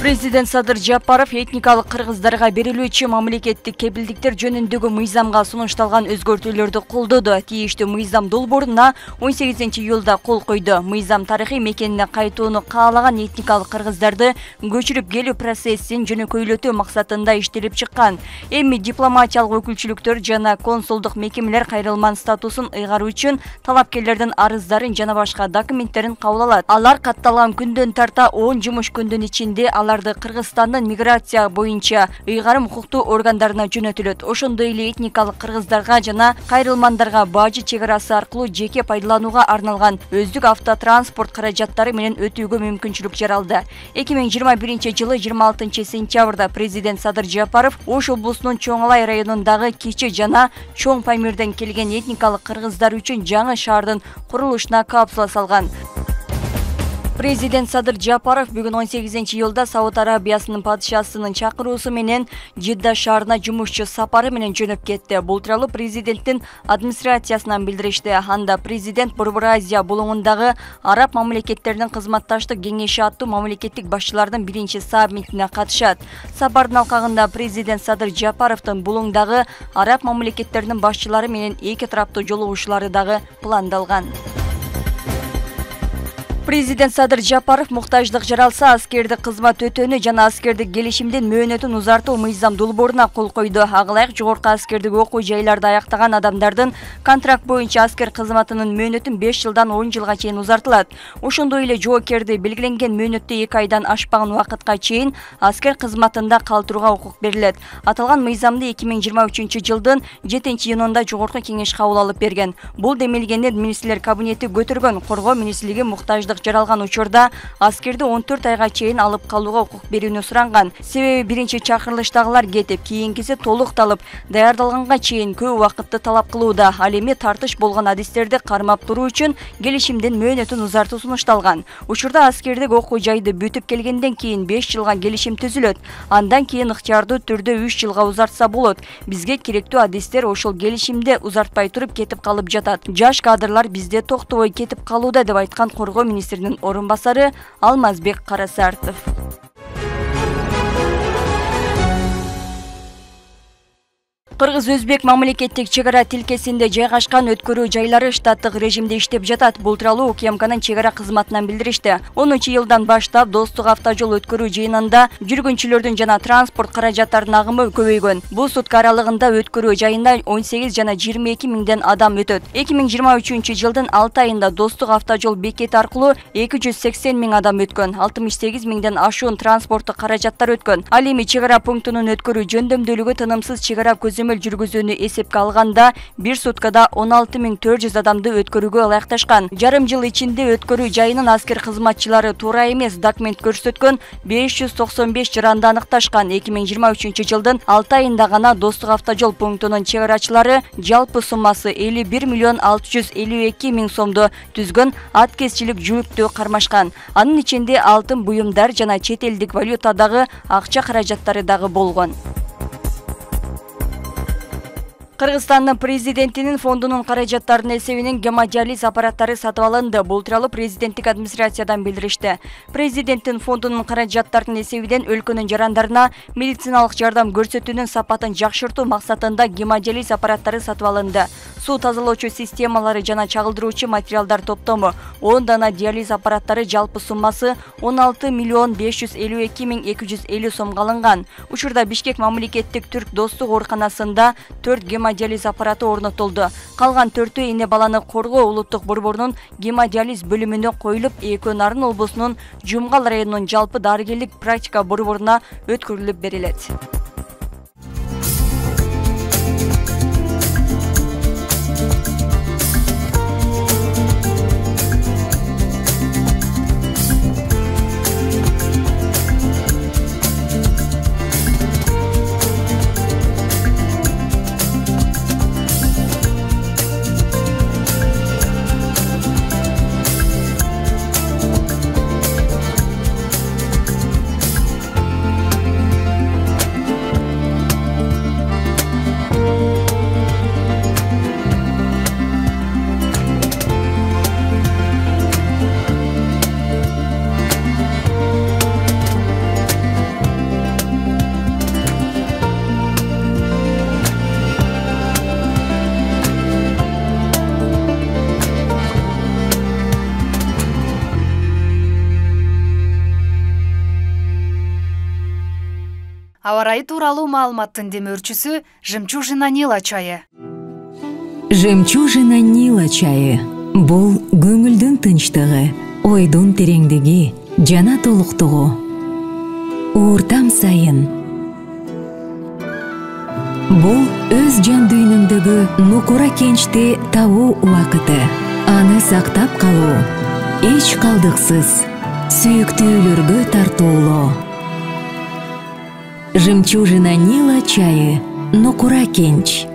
Президент Садыр Жапаров этникалык кыргыздарга берилүүчү мамлекеттик кепилдиктер жөнүндөгү мыйзамга сунушталган өзгөртүүлөрдү колдоду. Тийиштүү мыйзам долбооруна 18-июлда кол койду. Мыйзам тарыхый мекенине кайтууну каалаган этникалык кыргыздарды көчүрүп келүү процессин жөнөкөйлөтүү максатында иштелип чыккан. Эми дипломатиялык өкүлчүлүктөр жана консулдук мекемелер кайрылман статусун ыйгаруу үчүн талапкерлердин арыздарын жана башка документтерин кабыл алат. Алар катталган күндөн тарта 10 жумуш күндүн ичинде Кыргызстандын миграция боюнча ыйгарым укуктуу органдарына жөнөтүлөт. Ошондой эле этникалык кыргыздарга жана кайрылмандарга бажы чек арасы аркылуу жеке пайдаланууга арналган өздүк автотранспорт каражаттары менен өтүүгө мүмкүнчүлүк жаралды. 2021-жылы 26-сентябрда президент Садыр Жапаров Ош облусунун Чоң Алай районундагы Кичи жана Чоң Памирден келген этникалык кыргыздар үчүн жаңы шаардын курулушуна капсула салган. Президент Садыр Жапаров бүгүн 18-июлда Сауд Арабиясынын падышасынын чакыруусу менен Жидда шаарына жумушчу сапары менен жөнөп кетти. Бул тууралуу президенттин администрациясынан билдиришти. Анда президент Борбор Азия булуңундагы араб мамлекеттеринин кызматташтык кеңеши аттуу мамлекеттик башчылардын биринчи саммитине катышат. Сапардын алкагында президент Садыр Жапаровдун булуңдагы араб мамлекеттеринин башчылары менен эки тараптуу жолугушуулары дагы пландалган. Президент Садыр Жапаров муктаждык жаралса аскердик кызмат өтөнү жана аскердик келишимдин мөөнөтүн узартуу мыйзам долбооруна кол койду. Ага жогорку аскердик окуу жайларды аяктаган адамдардын контракт боюнча аскер кызматынын мөөнөтүн 5 жылдан 10 жылга чейин узартылат. Ошондой эле жоокерди белгиленген мөөнөттө 2 айдан ашпаган убакытка чейин аскер кызматында калтырууга укук берилет. Аталган мыйзамды 2023-жылдын 7-июнунда жогорку кеңеш кабыл алып берген. Бул демелгенде министрлер кабинети көтөргөн. Коргоо министрлиги муктаждык жаралган учурда аскерди 14 айга чейин алып калууга укук берүүнү суранган. Себеби биринчи чакырылыштагылар кетип, кийинкиси толукталып, даярдалганга чейин көп убакытты талап кылууда. Ал эми тартыш болгон адистерди кармап туруу үчүн келишимдин мөөнөтүн узартуу сунушталган. Учурда аскердик окуу жайды бүтүп келгенден кийин 5 жылга келишим түзүлөт. Андан кийин ыктыярдуу түрдө 3 жылга узартса болот. Бизге керектүү адистер ошол келишимди узартпай туруп кетип калып жатат. Жаш кадрлар бизде токтобой кетип калууда деп айткан Коргоо министринин орун басары Алмазбек Карасартов. Кыргыз-өзбек мамлекеттик чек ара тилкесинде жайгашкан өткөрүү жайлары штаттык режимде иштеп жатат. Бул тууралуу УКМКнын чек ара кызматынан билдиришти. 10-жылдан баштап Достук автожол өткөрүү жыйынында жүргүнчүлөрдүн жана транспорт каражаттарынын агымы көбөйгөн. Бул сутка аралыгында өткөрүү жайында 18 жана 22 миңден адам өтөт. 2023-жылдын 6 айында Достук автожол бекети аркылуу 280 миң адам өткөн. 68 миңден ашуун транспорттук каражаттар өткөн. Ал эми чек ара пунктунун өткөрүү жөндөмдүүлүгү тынымсыз чек ара жүргүзүүнү эсепке алганда бир суткада 16.400 адамды өткөрүүгө ылайыкташкан. Жарым жыл ичинде өткөрүү жайынын аскер кызматчылары туура эмес документ көрсөткөн 595 жаранды аныкташкан. 2023-жылдын 6 айында гана Достук автожол пунктунун чек арачылары жалпы суммасы 51.652 миң сомду түзгөн аткезчилик жүктү кармашкан. Анын ичинде алтын буюмдар жана чет элдик валютадагы акча каражаттары дагы болгон. Кыргызстандын президентинин фондунун каражаттарынын эсебинен гемодиализ аппараттары сатып алынды. Бул тууралуу президенттик администрациядан билдиришти. Президенттин фондунун каражаттарынын эсебинен өлкөнүн жарандарына медициналык жардам көрсөтүүнүн сапатын жакшыртуу максатында гемодиализ аппараттары сатып алынды. Суу тазалоочу системалары жана чагылдыруучу материалдар топтому 10 дана диализ аппараттары жалпы суммасы 16.552.250 сомго алынган. Учурда Бишкек мамлекеттик түрк достук ооруканасында 4 гемодиализ аппараты орнотулду. Калган 4 эне баланы коргоо улуттук борборунун гемодиализ бөлүмүнө коюлуп, Экөө Нарын облусунун Жумгал районунун жалпы дарыгерлик практика борборуна өткөрүлүп берилет. Аба ырайы тууралуу маалыматтын демөөрчүсү Жемчужина Нила чайы. Жемчужина Нила чайы. Бул көңүлдүн тынчтыгы, ойдун тереңдиги, жана толуктугу. Ууртам сайын. Бул өз жан дүйнөңдөгү нукура кенчти табуу убакыты. Аны сактап калуу, эч калдыксыз, сүйүктүүлөргө тартуулоо. Жемчужина Нила чайы. Нукура кенч.